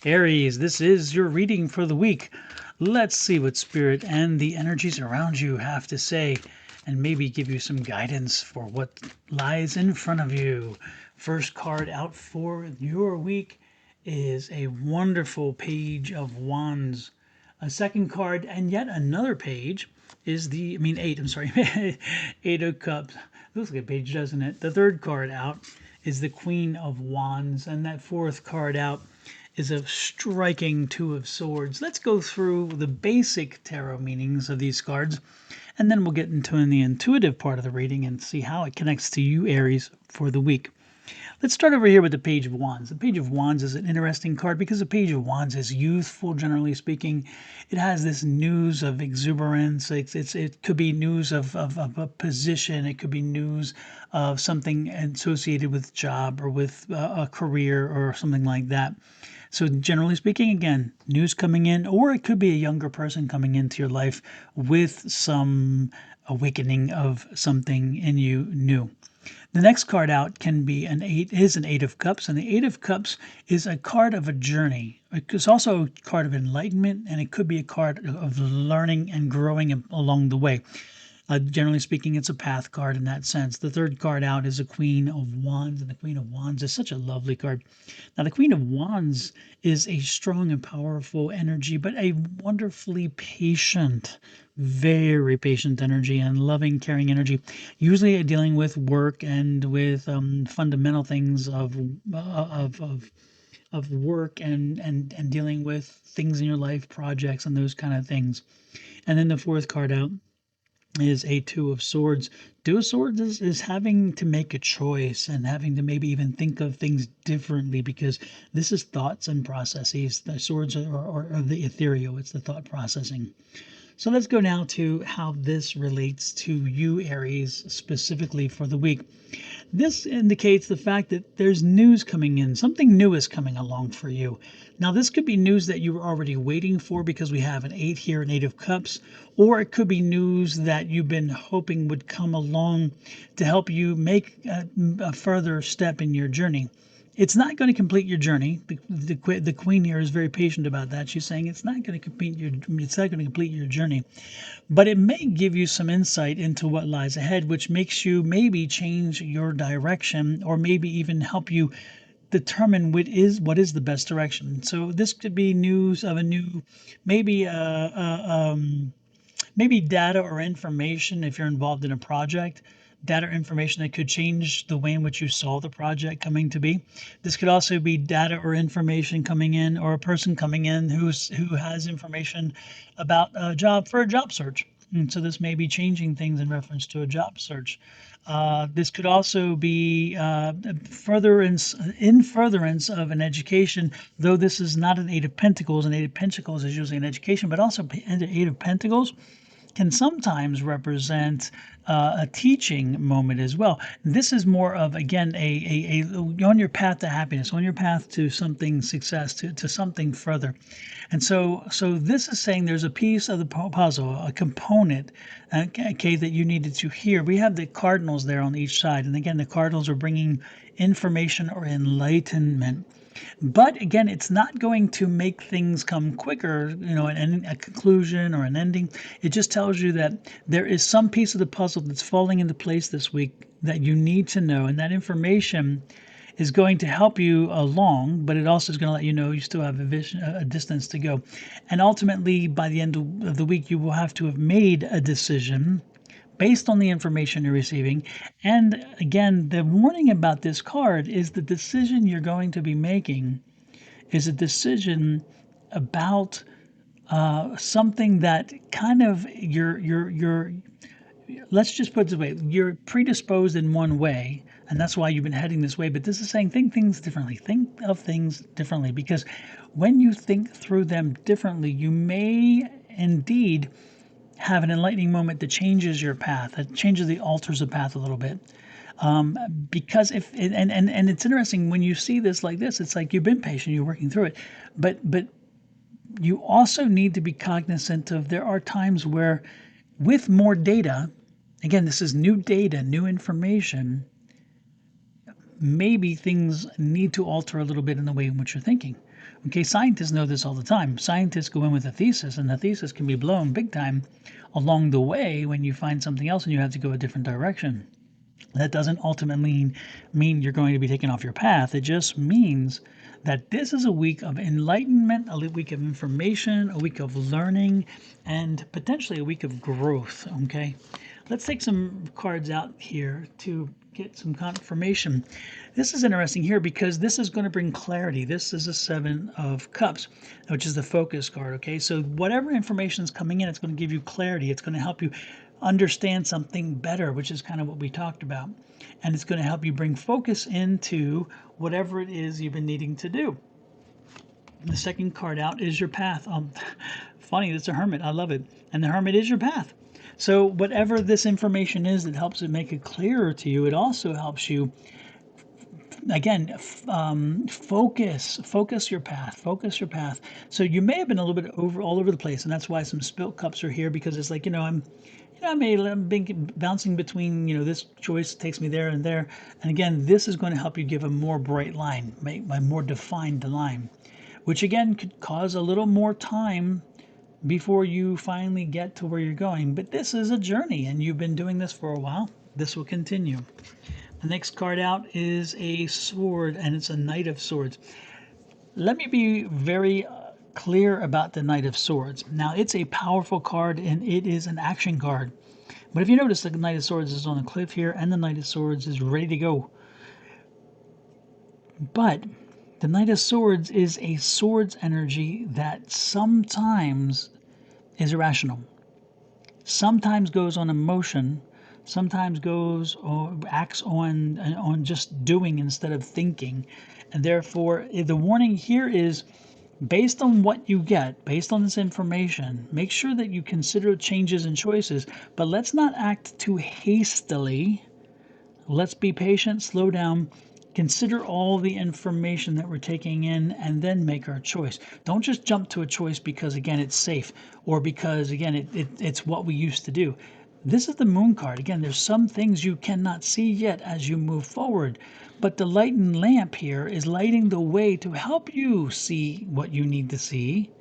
Aries, this is your reading for the week. Let's see what Spirit and the energies around you have to say, and maybe give you some guidance for what lies in front of you. First card out for your week is a wonderful Page of Wands. A second card, and yet another page, is eight, I'm sorry, Eight of Cups. Looks like a page, doesn't it? The third card out is the Queen of Wands, and that fourth card out is a striking Two of Swords. Let's go through the basic tarot meanings of these cards, and then we'll get into the intuitive part of the reading and see how it connects to you, Aries, for the week. Let's start over here with the Page of Wands. The Page of Wands is an interesting card because the Page of Wands is youthful, generally speaking. It has this news of exuberance. It could be news of a position. It could be news of something associated with job or with a career or something like that. So generally speaking, again, news coming in, or it could be a younger person coming into your life with some awakening of something in you new. The next card out can be an Eight of Cups, and the Eight of Cups is a card of a journey. It's also a card of enlightenment, and it could be a card of learning and growing along the way. Generally speaking, it's a path card in that sense. The third card out is a Queen of Wands, and the Queen of Wands is such a lovely card. Now, the Queen of Wands is a strong and powerful energy, but a wonderfully patient, very patient energy and loving, caring energy, usually dealing with work and with fundamental things of work and dealing with things in your life, projects and those kind of things. And then the fourth card out is a Two of Swords. Two of Swords is having to make a choice and having to maybe even think of things differently, because this is thoughts and processes. The swords are the ethereal. It's the thought processing. So let's go now to how this relates to you, Aries, specifically for the week. This indicates the fact that there's news coming in. Something new is coming along for you. Now, this could be news that you were already waiting for because we have an Eight here, an Eight of Cups, or it could be news that you've been hoping would come along to help you make a further step in your journey. It's not going to complete your journey. The Queen here is very patient about that. She's saying it's not going to complete your journey, but it may give you some insight into what lies ahead, which makes you maybe change your direction, or maybe even help you determine what is the best direction. So this could be news of a new, maybe maybe data or information if you're involved in a project. Data or information that could change the way in which you saw the project coming to be. This could also be data or information coming in, or a person coming in who has information about a job search. And so this may be changing things in reference to a job search. This could also be furtherance of an education, though this is not an Eight of Pentacles. An Eight of Pentacles is usually an education, but also an Eight of Pentacles can sometimes represent a teaching moment as well. This is more of, again, a on your path to happiness, on your path to something success, to something further. And so this is saying there's a piece of the puzzle, a component, okay, that you needed to hear. We have the cardinals there on each side, and again, the cardinals are bringing information or enlightenment. But again, it's not going to make things come quicker, a conclusion or an ending. It just tells you that there is some piece of the puzzle that's falling into place this week that you need to know, and that information is going to help you along, but it also is going to let you know you still have a distance to go. And ultimately, by the end of the week, you will have to have made a decision based on the information you're receiving. And again, the warning about this card is the decision you're going to be making is a decision about something that kind of you're let's just put it this way, you're predisposed in one way, and that's why you've been heading this way. But this is saying think of things differently, because when you think through them differently, you may indeed have an enlightening moment that changes your path, that alters the path a little bit. Because and it's interesting when you see this like this, it's like you've been patient, you're working through it, but you also need to be cognizant of there are times where, with more data, again, this is new data, new information, maybe things need to alter a little bit in the way in which you're thinking. Okay, scientists know this all the time. Scientists go in with a thesis, and the thesis can be blown big time along the way when you find something else and you have to go a different direction. That doesn't ultimately mean you're going to be taken off your path. It just means that this is a week of enlightenment, a week of information, a week of learning, and potentially a week of growth. Okay, let's take some cards out here to get some confirmation. This is interesting here because this is going to bring clarity. This is a Seven of Cups, which is the focus card. Okay, so whatever information is coming in, it's going to give you clarity. It's going to help you understand something better, which is kind of what we talked about. And it's going to help you bring focus into whatever it is you've been needing to do. The second card out is your path. Funny, that's a hermit. I love it. And the hermit is your path. So whatever this information is that helps it make it clearer to you, it also helps you again, focus your path. So you may have been a little bit all over the place, and that's why some spilt cups are here, because it's like, I'm bouncing between, this choice takes me there and there. And again, this is going to help you give a more bright line, make a more defined line, which again could cause a little more time before you finally get to where you're going. But this is a journey, and you've been doing this for a while. This will continue. The next card out is a sword, and it's a Knight of Swords. Let me be very clear about the Knight of Swords. Now, it's a powerful card, and it is an action card. But if you notice, the Knight of Swords is on a cliff here, and the Knight of Swords is ready to go. But the Knight of Swords is a swords energy that sometimes is irrational, sometimes goes on emotion, sometimes goes or acts on just doing instead of thinking. And therefore, the warning here is, based on what you get, based on this information, make sure that you consider changes and choices, but let's not act too hastily. Let's be patient, slow down, consider all the information that we're taking in, and then make our choice. Don't just jump to a choice because, again, it's safe, or because, again, it's what we used to do. This is the Moon card. Again, there's some things you cannot see yet as you move forward, but the lightened lamp here is lighting the way to help you see what you need to see.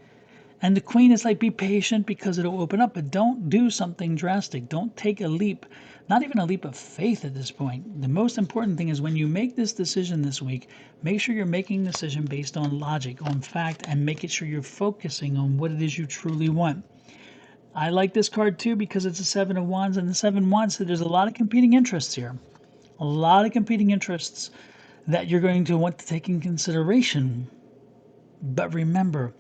And the Queen is like, be patient because it'll open up, but don't do something drastic. Don't take a leap, not even a leap of faith at this point. The most important thing is, when you make this decision this week, make sure you're making a decision based on logic, on fact, and making sure you're focusing on what it is you truly want. I like this card too because it's a Seven of Wands, and the Seven of Wands, so there's a lot of competing interests here. A lot of competing interests that you're going to want to take in consideration. But remember,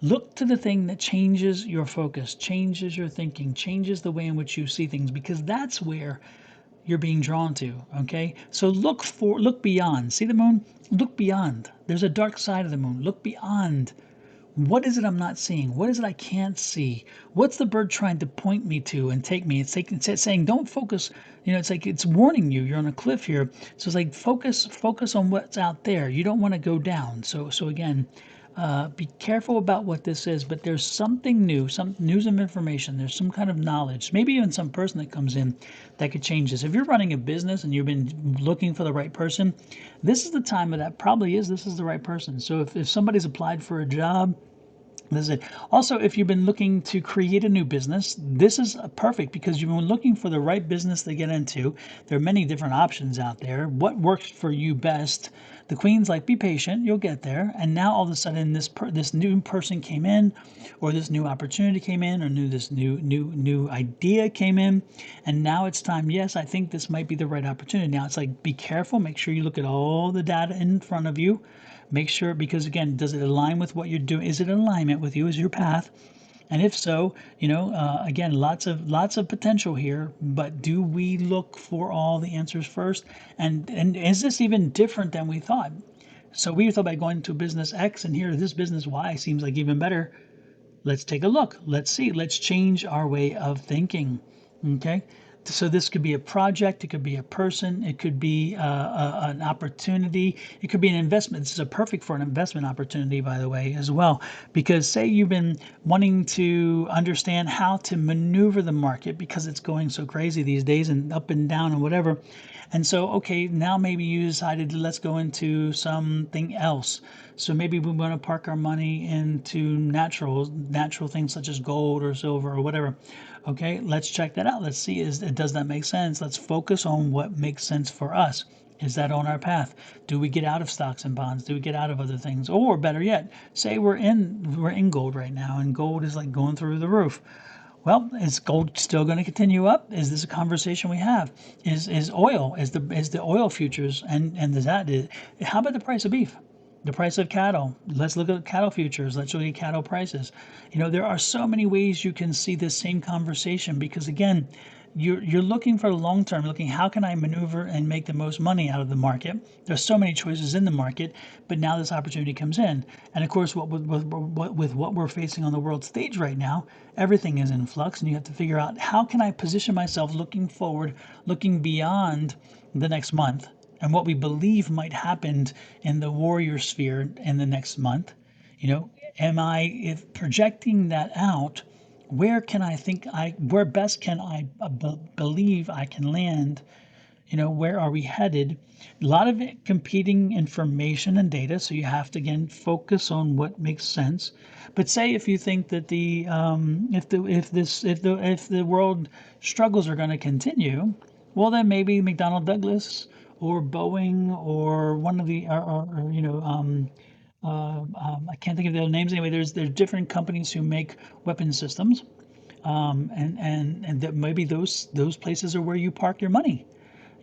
look to the thing that changes your focus, changes your thinking, changes the way in which you see things, because that's where you're being drawn to, okay? So look beyond. See the moon? Look beyond. There's a dark side of the moon. Look beyond. What is it I'm not seeing? What is it I can't see? What's the bird trying to point me to and take me? It's saying, don't focus. It's like it's warning you. You're on a cliff here. So it's like, focus on what's out there. You don't want to go down. So again, be careful about what this is, but there's something new, some news and information. There's some kind of knowledge, maybe even some person that comes in that could change this. If you're running a business and you've been looking for the right person, this is the time of that. This is the right person. So if somebody's applied for a job, this is it. Also, if you've been looking to create a new business, this is perfect because you've been looking for the right business to get into. There are many different options out there. What works for you best? The Queen's like, be patient, you'll get there. And now all of a sudden, this new person came in, or this new opportunity came in, or this new idea came in, and now it's time. Yes, I think this might be the right opportunity. Now it's like, be careful. Make sure you look at all the data in front of you. Make sure, because again, does it align with what you're doing? Is it in alignment with you? Is your path? And if so, again, lots of potential here. But do we look for all the answers first? And is this even different than we thought? So we thought about going to business X, and here this business Y seems like even better. Let's take a look. Let's see. Let's change our way of thinking. Okay. So this could be a project, it could be a person, it could be an opportunity, it could be an investment. This is perfect for an investment opportunity, by the way, as well. Because say you've been wanting to understand how to maneuver the market because it's going so crazy these days and up and down and whatever. And so, okay, now maybe you decided let's go into something else. So maybe we want to park our money into natural things such as gold or silver or whatever. Okay, let's check that out. Let's see, does that make sense? Let's focus on what makes sense for us. Is that on our path? Do we get out of stocks and bonds? Do we get out of other things? Or better yet, say we're in gold right now and gold is like going through the roof. Well, is gold still going to continue up? Is this a conversation we have? Is oil is the oil futures and does that how about the price of beef? The price of cattle. Let's look at cattle futures. Let's look at cattle prices. There are so many ways you can see this same conversation because again, you're looking for the long term, looking how can I maneuver and make the most money out of the market. There's so many choices in the market, but now this opportunity comes in. And of course, with what we're facing on the world stage right now, everything is in flux, and you have to figure out how can I position myself looking forward, looking beyond the next month and what we believe might happen in the warrior sphere in the next month. Am I if projecting that out? Where best can I believe I can land? Where are we headed? A lot of it competing information and data, so you have to again focus on what makes sense. But say if you think that if the world struggles are going to continue, well then maybe McDonnell Douglas or Boeing or one of the I can't think of their names anyway. There's different companies who make weapon systems, and that maybe those places are where you park your money,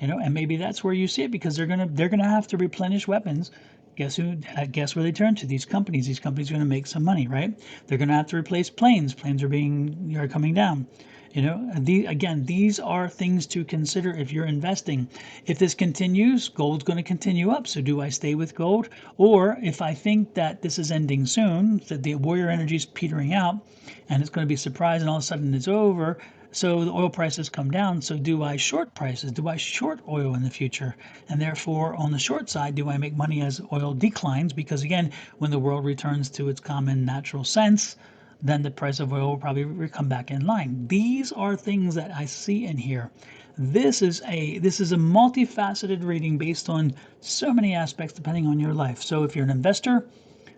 and maybe that's where you see it because they're gonna have to replenish weapons. Guess where they turn to? These companies. These companies are going to make some money, right? They're going to have to replace planes. Planes are coming down. These are things to consider if you're investing. If this continues, gold's going to continue up. So do I stay with gold? Or if I think that this is ending soon, that the warrior energy is petering out and it's going to be a surprise and all of a sudden it's over, so the oil prices come down. So do I short prices? Do I short oil in the future? And therefore, on the short side, do I make money as oil declines? Because again, when the world returns to its common natural sense, then the price of oil will probably come back in line. These are things that I see in here. This is a multifaceted reading based on so many aspects depending on your life. So if you're an investor,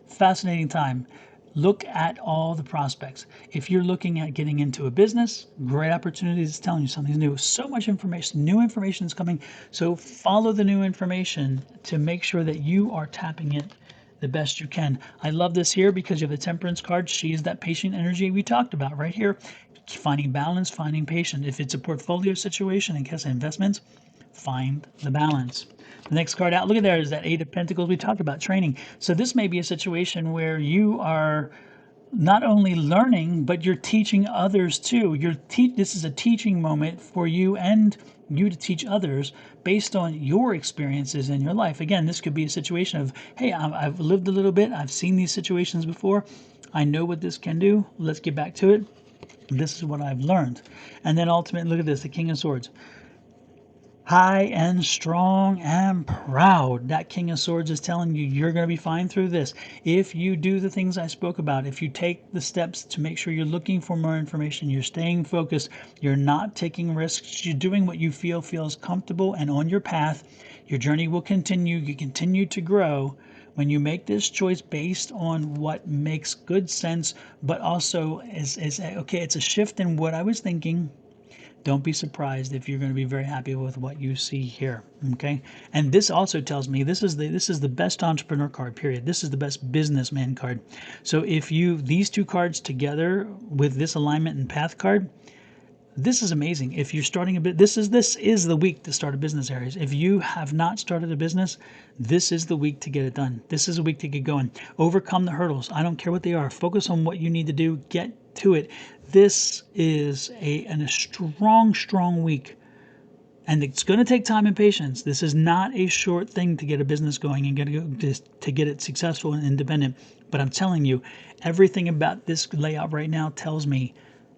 fascinating time. Look at all the prospects. If you're looking at getting into a business, great opportunities. It's telling you something new. So much information, new information is coming. So follow the new information to make sure that you are tapping it the best you can. I love this here because you have the Temperance card. She is that patient energy we talked about right here. Finding balance, finding patience. If it's a portfolio situation in case of investments, find the balance. The next card out, look at there, is that Eight of Pentacles we talked about, training. So this may be a situation where you are not only learning, but you're teaching others too. This is a teaching moment for you and you to teach others based on your experiences in your life. Again, this could be a situation of, hey, I've lived a little bit. I've seen these situations before. I know what this can do. Let's get back to it. This is what I've learned. And then ultimately, look at this, the King of Swords. High and strong and proud. That King of Swords is telling you you're going to be fine through this. If you do the things I spoke about, if you take the steps to make sure you're looking for more information, you're staying focused, you're not taking risks, you're doing what you feels comfortable and on your path, your journey will continue. You continue to grow when you make this choice based on what makes good sense, but also is okay, it's a shift in what I was thinking. Don't be surprised if you're going to be very happy with what you see here. Okay, and this also tells me this is the best entrepreneur card. Period. This is the best businessman card. So if these two cards together with this alignment and path card, this is amazing. If you're starting a bit, this is the week to start a business, Aries. If you have not started a business, this is the week to get it done. This is a week to get going. Overcome the hurdles. I don't care what they are. Focus on what you need to do. Get to it. This is a strong week. And it's going to take time and patience. This is not a short thing to get a business going and to get it successful and independent. But I'm telling you, everything about this layout right now tells me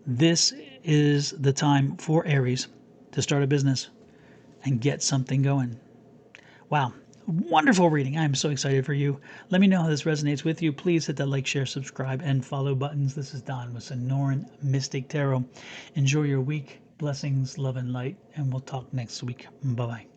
this is the time for Aries to start a business and get something going. Wow. Wonderful reading. I am so excited for you. Let me know how this resonates with you. Please hit that like, share, subscribe, and follow buttons. This is Don with Sonoran Mystic Tarot. Enjoy your week. Blessings, love, and light. And we'll talk next week. Bye-bye.